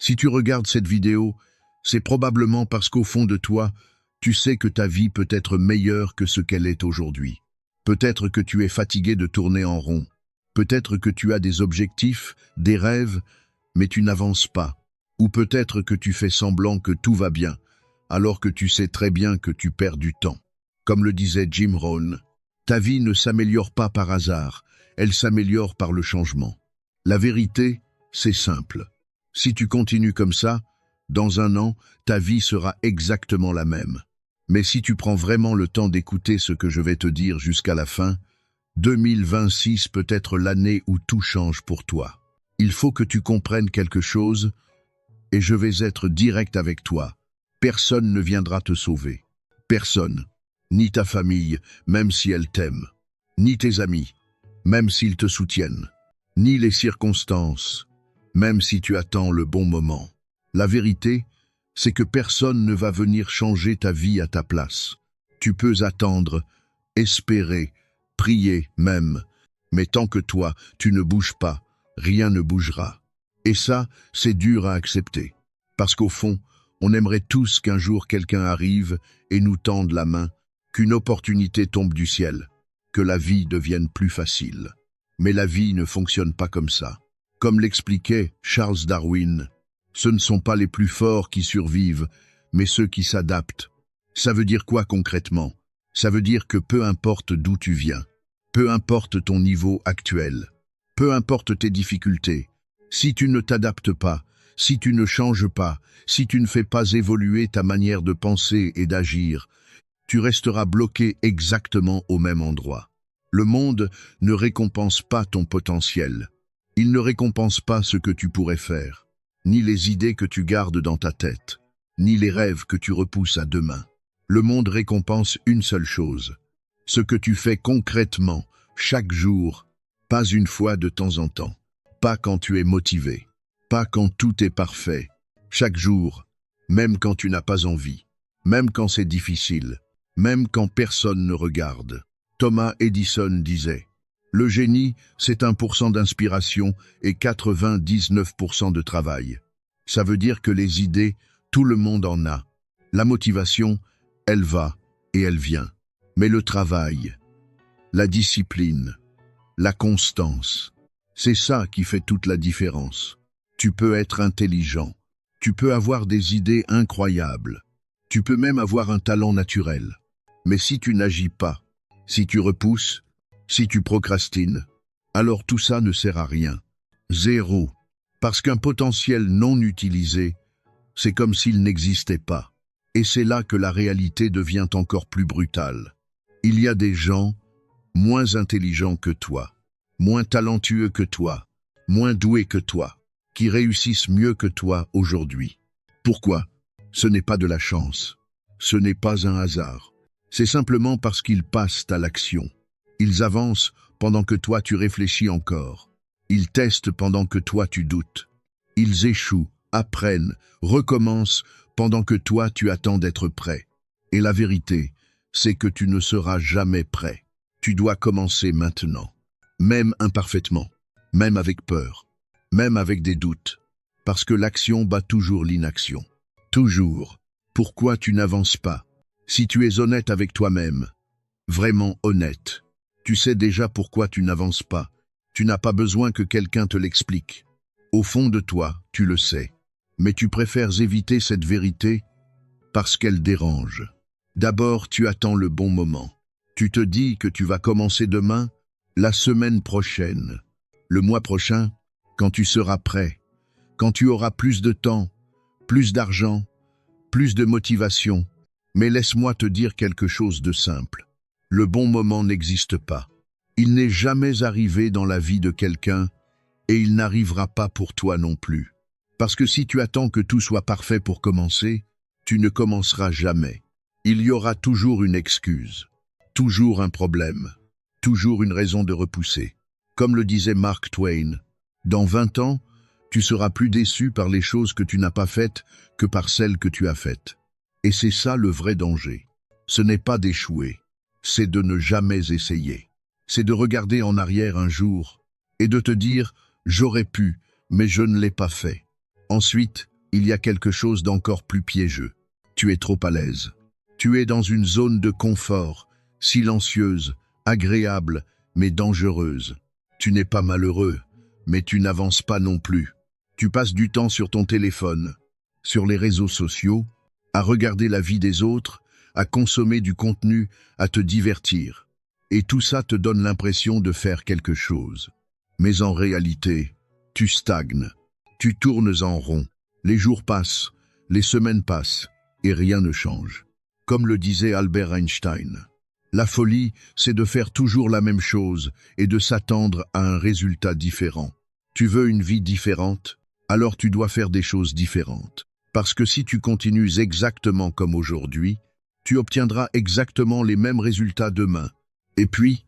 Si tu regardes cette vidéo, c'est probablement parce qu'au fond de toi, tu sais que ta vie peut être meilleure que ce qu'elle est aujourd'hui. Peut-être que tu es fatigué de tourner en rond. Peut-être que tu as des objectifs, des rêves, mais tu n'avances pas. Ou peut-être que tu fais semblant que tout va bien, alors que tu sais très bien que tu perds du temps. Comme le disait Jim Rohn, ta vie ne s'améliore pas par hasard, elle s'améliore par le changement. La vérité, c'est simple. Si tu continues comme ça, dans un an, ta vie sera exactement la même. Mais si tu prends vraiment le temps d'écouter ce que je vais te dire jusqu'à la fin, 2026 peut être l'année où tout change pour toi. Il faut que tu comprennes quelque chose, et je vais être direct avec toi. Personne ne viendra te sauver. Personne. Ni ta famille, même si elle t'aime. Ni tes amis, même s'ils te soutiennent. Ni les circonstances, même si tu attends le bon moment. La vérité, c'est que personne ne va venir changer ta vie à ta place. Tu peux attendre, espérer, prier même, mais tant que toi, tu ne bouges pas, rien ne bougera. Et ça, c'est dur à accepter. Parce qu'au fond, on aimerait tous qu'un jour quelqu'un arrive et nous tende la main, qu'une opportunité tombe du ciel, que la vie devienne plus facile. Mais la vie ne fonctionne pas comme ça. Comme l'expliquait Charles Darwin, ce ne sont pas les plus forts qui survivent, mais ceux qui s'adaptent. Ça veut dire quoi concrètement? Ça veut dire que peu importe d'où tu viens, peu importe ton niveau actuel, peu importe tes difficultés, si tu ne t'adaptes pas, si tu ne changes pas, si tu ne fais pas évoluer ta manière de penser et d'agir, tu resteras bloqué exactement au même endroit. Le monde ne récompense pas ton potentiel. Il ne récompense pas ce que tu pourrais faire, ni les idées que tu gardes dans ta tête, ni les rêves que tu repousses à demain. Le monde récompense une seule chose, ce que tu fais concrètement, chaque jour, pas une fois de temps en temps, pas quand tu es motivé, pas quand tout est parfait, chaque jour, même quand tu n'as pas envie, même quand c'est difficile, même quand personne ne regarde. Thomas Edison disait, « Le génie, c'est 1% d'inspiration et 99% de travail. » Ça veut dire que les idées, tout le monde en a. La motivation, elle va et elle vient. Mais le travail, la discipline, la constance, c'est ça qui fait toute la différence. Tu peux être intelligent, tu peux avoir des idées incroyables, tu peux même avoir un talent naturel. Mais si tu n'agis pas, si tu repousses, si tu procrastines, alors tout ça ne sert à rien. Zéro. Parce qu'un potentiel non utilisé, c'est comme s'il n'existait pas. Et c'est là que la réalité devient encore plus brutale. Il y a des gens moins intelligents que toi, moins talentueux que toi, moins doués que toi, qui réussissent mieux que toi aujourd'hui. Pourquoi? Ce n'est pas de la chance. Ce n'est pas un hasard. C'est simplement parce qu'ils passent à l'action. Ils avancent pendant que toi tu réfléchis encore. Ils testent pendant que toi tu doutes. Ils échouent, apprennent, recommencent pendant que toi tu attends d'être prêt. Et la vérité, c'est que tu ne seras jamais prêt. Tu dois commencer maintenant. Même imparfaitement, même avec peur, même avec des doutes. Parce que l'action bat toujours l'inaction. Toujours. Pourquoi tu n'avances pas? Si tu es honnête avec toi-même, vraiment honnête, tu sais déjà pourquoi tu n'avances pas. Tu n'as pas besoin que quelqu'un te l'explique. Au fond de toi, tu le sais. Mais tu préfères éviter cette vérité parce qu'elle dérange. D'abord, tu attends le bon moment. Tu te dis que tu vas commencer demain, la semaine prochaine, le mois prochain, quand tu seras prêt, quand tu auras plus de temps, plus d'argent, plus de motivation. Mais laisse-moi te dire quelque chose de simple. Le bon moment n'existe pas. Il n'est jamais arrivé dans la vie de quelqu'un et il n'arrivera pas pour toi non plus. Parce que si tu attends que tout soit parfait pour commencer, tu ne commenceras jamais. Il y aura toujours une excuse, toujours un problème, toujours une raison de repousser. Comme le disait Mark Twain, dans 20 ans, tu seras plus déçu par les choses que tu n'as pas faites que par celles que tu as faites. Et c'est ça le vrai danger. Ce n'est pas d'échouer, c'est de ne jamais essayer. C'est de regarder en arrière un jour et de te dire « j'aurais pu, mais je ne l'ai pas fait ». Ensuite, il y a quelque chose d'encore plus piégeux. Tu es trop à l'aise. Tu es dans une zone de confort, silencieuse, agréable, mais dangereuse. Tu n'es pas malheureux, mais tu n'avances pas non plus. Tu passes du temps sur ton téléphone, sur les réseaux sociaux, à regarder la vie des autres, à consommer du contenu, à te divertir. Et tout ça te donne l'impression de faire quelque chose. Mais en réalité, tu stagnes. Tu tournes en rond. Les jours passent, les semaines passent, et rien ne change. Comme le disait Albert Einstein, la folie, c'est de faire toujours la même chose et de s'attendre à un résultat différent. Tu veux une vie différente? Alors tu dois faire des choses différentes. Parce que si tu continues exactement comme aujourd'hui, tu obtiendras exactement les mêmes résultats demain. Et puis,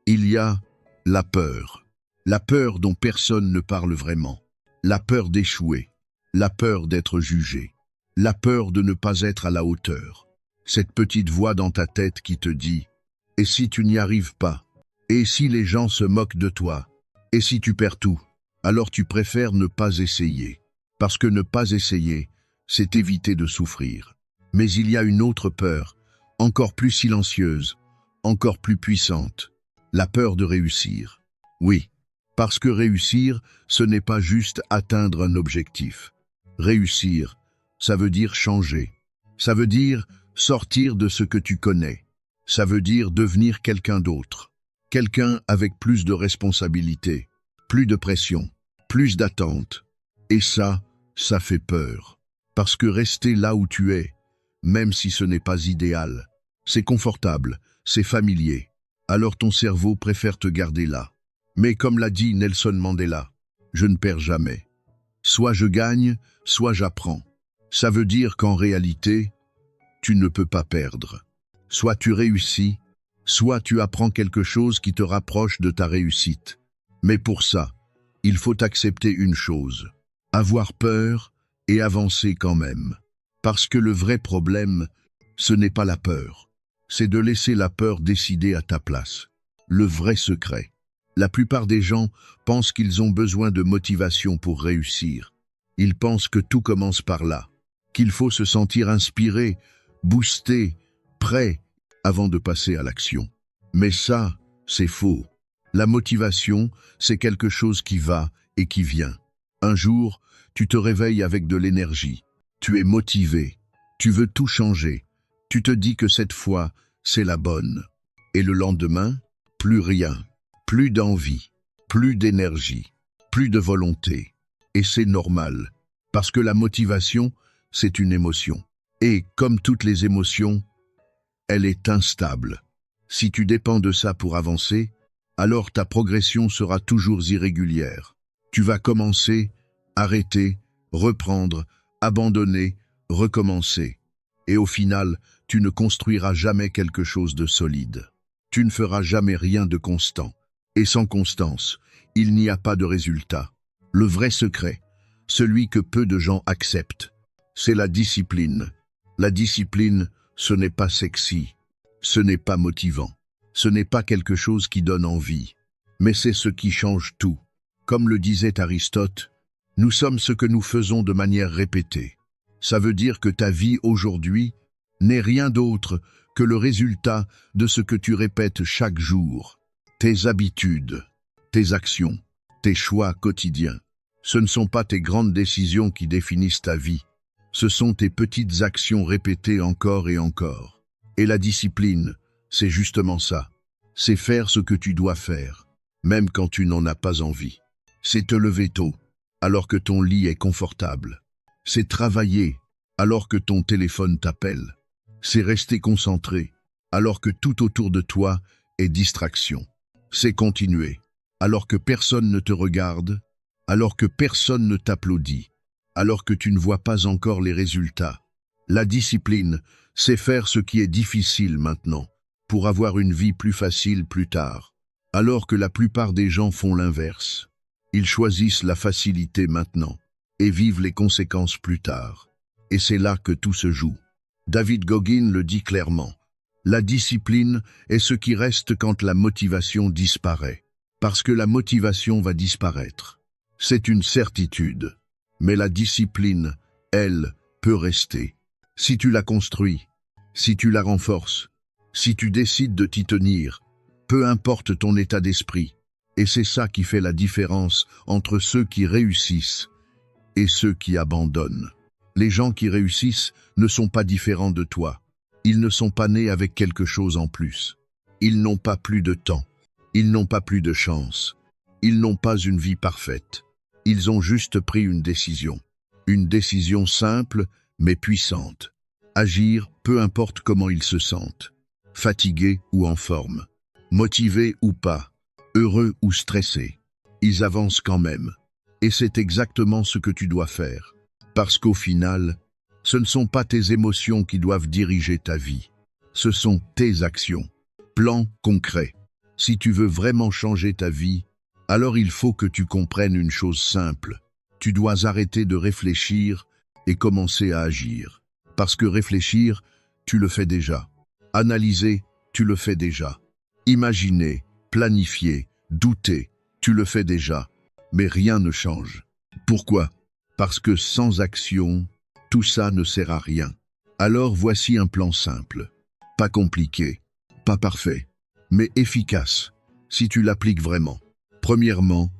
il y a la peur. La peur dont personne ne parle vraiment. La peur d'échouer. La peur d'être jugé. La peur de ne pas être à la hauteur. Cette petite voix dans ta tête qui te dit « Et si tu n'y arrives pas? Et si les gens se moquent de toi? Et si tu perds tout? » Alors tu préfères ne pas essayer. Parce que ne pas essayer, c'est éviter de souffrir. Mais il y a une autre peur, encore plus silencieuse, encore plus puissante. La peur de réussir. Oui, parce que réussir, ce n'est pas juste atteindre un objectif. Réussir, ça veut dire changer. Ça veut dire sortir de ce que tu connais. Ça veut dire devenir quelqu'un d'autre. Quelqu'un avec plus de responsabilités, plus de pression, plus d'attentes. Et ça fait peur. Parce que rester là où tu es, même si ce n'est pas idéal, c'est confortable, c'est familier. Alors ton cerveau préfère te garder là. Mais comme l'a dit Nelson Mandela, je ne perds jamais. Soit je gagne, soit j'apprends. Ça veut dire qu'en réalité, tu ne peux pas perdre. Soit tu réussis, soit tu apprends quelque chose qui te rapproche de ta réussite. Mais pour ça, il faut accepter une chose, avoir peur et avancer quand même. Parce que le vrai problème, ce n'est pas la peur. C'est de laisser la peur décider à ta place. Le vrai secret. La plupart des gens pensent qu'ils ont besoin de motivation pour réussir. Ils pensent que tout commence par là, qu'il faut se sentir inspiré, boosté, prêt, avant de passer à l'action. Mais ça, c'est faux. La motivation, c'est quelque chose qui va et qui vient. Un jour, tu te réveilles avec de l'énergie. Tu es motivé. Tu veux tout changer. Tu te dis que cette fois, c'est la bonne. Et le lendemain, plus rien. Plus d'envie, plus d'énergie, plus de volonté. Et c'est normal, parce que la motivation, c'est une émotion. Et comme toutes les émotions, elle est instable. Si tu dépends de ça pour avancer, alors ta progression sera toujours irrégulière. Tu vas commencer, arrêter, reprendre, abandonner, recommencer. Et au final, tu ne construiras jamais quelque chose de solide. Tu ne feras jamais rien de constant. Et sans constance, il n'y a pas de résultat. Le vrai secret, celui que peu de gens acceptent, c'est la discipline. La discipline, ce n'est pas sexy, ce n'est pas motivant, ce n'est pas quelque chose qui donne envie, mais c'est ce qui change tout. Comme le disait Aristote, nous sommes ce que nous faisons de manière répétée. Ça veut dire que ta vie aujourd'hui n'est rien d'autre que le résultat de ce que tu répètes chaque jour. Tes habitudes, tes actions, tes choix quotidiens. Ce ne sont pas tes grandes décisions qui définissent ta vie. Ce sont tes petites actions répétées encore et encore. Et la discipline, c'est justement ça. C'est faire ce que tu dois faire, même quand tu n'en as pas envie. C'est te lever tôt, alors que ton lit est confortable. C'est travailler, alors que ton téléphone t'appelle. C'est rester concentré, alors que tout autour de toi est distraction. C'est continuer, alors que personne ne te regarde, alors que personne ne t'applaudit, alors que tu ne vois pas encore les résultats. La discipline, c'est faire ce qui est difficile maintenant, pour avoir une vie plus facile plus tard, alors que la plupart des gens font l'inverse. Ils choisissent la facilité maintenant, et vivent les conséquences plus tard. Et c'est là que tout se joue. David Goggin le dit clairement. La discipline est ce qui reste quand la motivation disparaît. Parce que la motivation va disparaître. C'est une certitude. Mais la discipline, elle peut rester. Si tu la construis, si tu la renforces, si tu décides de t'y tenir, peu importe ton état d'esprit. Et c'est ça qui fait la différence entre ceux qui réussissent et ceux qui abandonnent. Les gens qui réussissent ne sont pas différents de toi. Ils ne sont pas nés avec quelque chose en plus. Ils n'ont pas plus de temps. Ils n'ont pas plus de chance. Ils n'ont pas une vie parfaite. Ils ont juste pris une décision. Une décision simple, mais puissante. Agir, peu importe comment ils se sentent. Fatigués ou en forme. Motivés ou pas. Heureux ou stressés. Ils avancent quand même. Et c'est exactement ce que tu dois faire. Parce qu'au final, ce ne sont pas tes émotions qui doivent diriger ta vie. Ce sont tes actions. Plan concret. Si tu veux vraiment changer ta vie, alors il faut que tu comprennes une chose simple. Tu dois arrêter de réfléchir et commencer à agir. Parce que réfléchir, tu le fais déjà. Analyser, tu le fais déjà. Imaginer, planifier, douter, tu le fais déjà. Mais rien ne change. Pourquoi? Parce que sans action, tout ça ne sert à rien. Alors voici un plan simple. Pas compliqué, pas parfait, mais efficace, si tu l'appliques vraiment. Premièrement,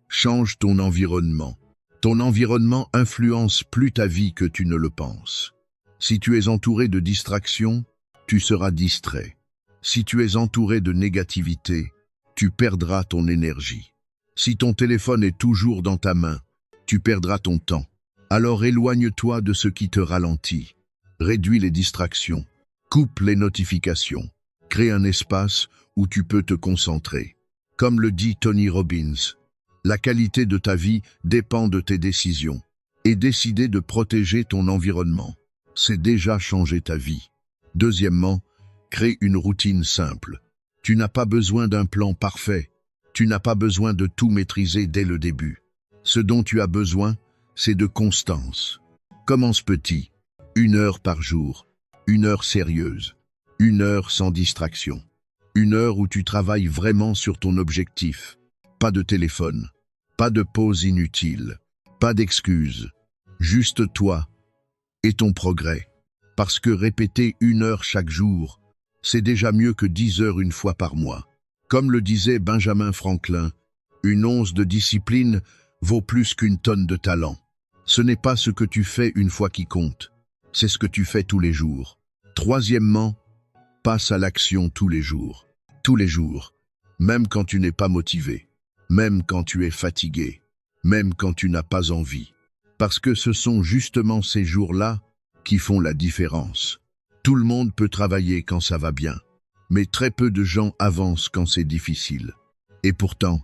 change ton environnement. Ton environnement influence plus ta vie que tu ne le penses. Si tu es entouré de distractions, tu seras distrait. Si tu es entouré de négativité, tu perdras ton énergie. Si ton téléphone est toujours dans ta main, tu perdras ton temps. Alors éloigne-toi de ce qui te ralentit. Réduis les distractions. Coupe les notifications. Crée un espace où tu peux te concentrer. Comme le dit Tony Robbins, la qualité de ta vie dépend de tes décisions. Et décider de protéger ton environnement, c'est déjà changer ta vie. Deuxièmement, crée une routine simple. Tu n'as pas besoin d'un plan parfait. Tu n'as pas besoin de tout maîtriser dès le début. Ce dont tu as besoin, c'est de constance. Commence petit. 1 heure par jour. 1 heure sérieuse. 1 heure sans distraction. 1 heure où tu travailles vraiment sur ton objectif. Pas de téléphone. Pas de pause inutile. Pas d'excuses. Juste toi et ton progrès. Parce que répéter 1 heure chaque jour, c'est déjà mieux que 10 heures une fois par mois. Comme le disait Benjamin Franklin, une once de discipline vaut plus qu'une tonne de talent. Ce n'est pas ce que tu fais une fois qui compte, c'est ce que tu fais tous les jours. Troisièmement, passe à l'action tous les jours. Tous les jours, même quand tu n'es pas motivé, même quand tu es fatigué, même quand tu n'as pas envie. Parce que ce sont justement ces jours-là qui font la différence. Tout le monde peut travailler quand ça va bien, mais très peu de gens avancent quand c'est difficile. Et pourtant,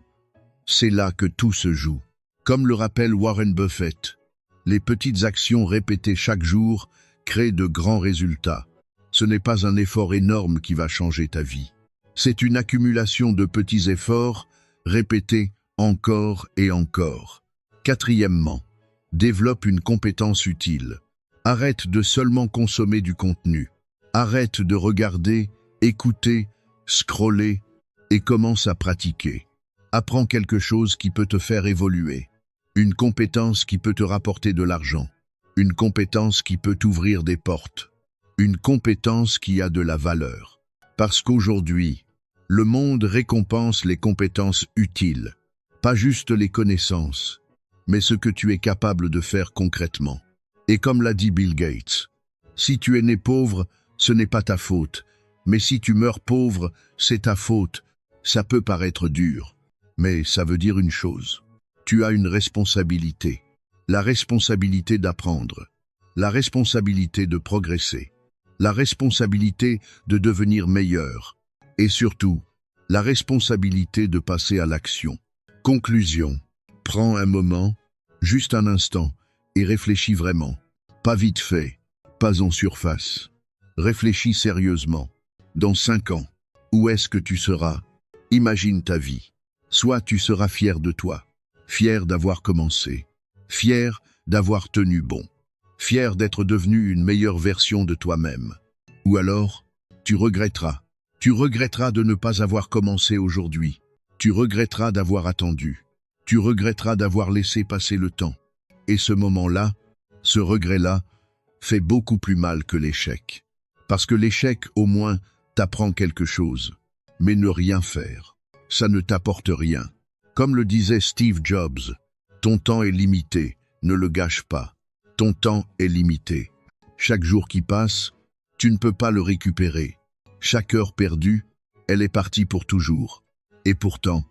c'est là que tout se joue. Comme le rappelle Warren Buffett, les petites actions répétées chaque jour créent de grands résultats. Ce n'est pas un effort énorme qui va changer ta vie. C'est une accumulation de petits efforts répétés encore et encore. Quatrièmement, développe une compétence utile. Arrête de seulement consommer du contenu. Arrête de regarder, écouter, scroller et commence à pratiquer. Apprends quelque chose qui peut te faire évoluer. Une compétence qui peut te rapporter de l'argent. Une compétence qui peut t'ouvrir des portes. Une compétence qui a de la valeur. Parce qu'aujourd'hui, le monde récompense les compétences utiles. Pas juste les connaissances, mais ce que tu es capable de faire concrètement. Et comme l'a dit Bill Gates, si tu es né pauvre, ce n'est pas ta faute. Mais si tu meurs pauvre, c'est ta faute. Ça peut paraître dur, mais ça veut dire une chose. Tu as une responsabilité. La responsabilité d'apprendre. La responsabilité de progresser. La responsabilité de devenir meilleur. Et surtout, la responsabilité de passer à l'action. Conclusion. Prends un moment, juste un instant, et réfléchis vraiment. Pas vite fait, pas en surface. Réfléchis sérieusement. Dans 5 ans, où est-ce que tu seras? Imagine ta vie. Soit tu seras fier de toi, fier d'avoir commencé, fier d'avoir tenu bon, fier d'être devenu une meilleure version de toi-même. Ou alors, tu regretteras. Tu regretteras de ne pas avoir commencé aujourd'hui. Tu regretteras d'avoir attendu. Tu regretteras d'avoir laissé passer le temps. Et ce moment-là, Ce regret-là fait beaucoup plus mal que l'échec. Parce que l'échec, au moins, t'apprend quelque chose. Mais ne rien faire, ça ne t'apporte rien. Comme le disait Steve Jobs, ton temps est limité, ne le gâche pas. Ton temps est limité. Chaque jour qui passe, tu ne peux pas le récupérer. Chaque heure perdue, elle est partie pour toujours. Et pourtant,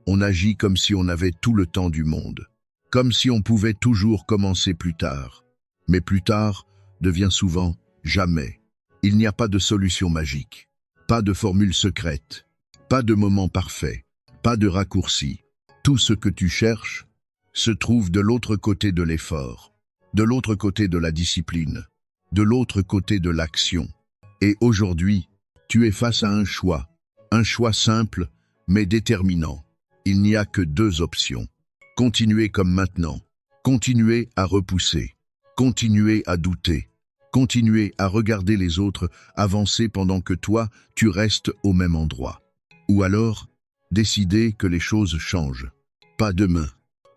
on agit comme si on avait tout le temps du monde. Comme si on pouvait toujours commencer plus tard. Mais plus tard devient souvent jamais. Il n'y a pas de solution magique, pas de formule secrète, pas de moment parfait, pas de raccourci. Tout ce que tu cherches se trouve de l'autre côté de l'effort, de l'autre côté de la discipline, de l'autre côté de l'action. Et aujourd'hui, tu es face à un choix simple mais déterminant. Il n'y a que deux options. Continuer comme maintenant, continuer à repousser, continuer à douter, continuer à regarder les autres avancer pendant que toi, tu restes au même endroit. Ou alors, décider que les choses changent. Pas demain,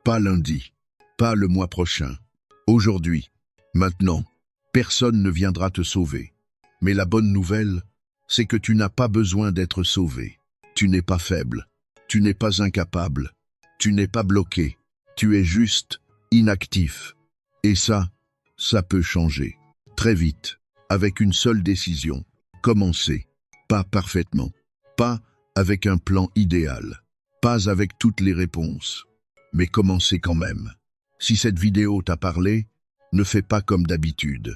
pas lundi, pas le mois prochain. Aujourd'hui, maintenant, personne ne viendra te sauver. Mais la bonne nouvelle, c'est que tu n'as pas besoin d'être sauvé. Tu n'es pas faible, tu n'es pas incapable, tu n'es pas bloqué, tu es juste inactif. Et ça peut changer. Très vite, avec une seule décision. Commencer, pas parfaitement, pas avec un plan idéal, pas avec toutes les réponses, mais commencer quand même. Si cette vidéo t'a parlé, ne fais pas comme d'habitude.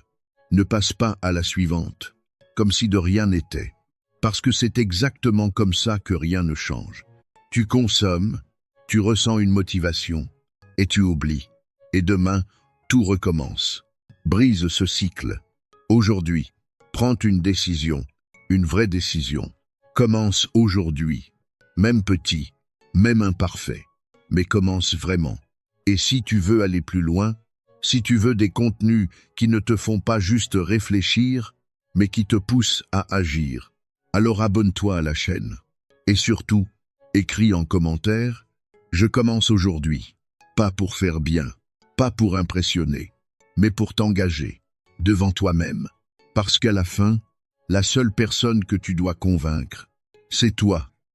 Ne passe pas à la suivante, comme si de rien n'était. Parce que c'est exactement comme ça que rien ne change. Tu consommes, tu ressens une motivation, et tu oublies. Et demain, tout recommence. Brise ce cycle. Aujourd'hui, prends une décision, une vraie décision. Commence aujourd'hui, même petit, même imparfait, mais commence vraiment. Et si tu veux aller plus loin, si tu veux des contenus qui ne te font pas juste réfléchir, mais qui te poussent à agir, alors abonne-toi à la chaîne. Et surtout, écris en commentaire « Je commence aujourd'hui », pas pour faire bien, pas pour impressionner, mais pour t'engager devant toi-même. Parce qu'à la fin, la seule personne que tu dois convaincre, c'est toi.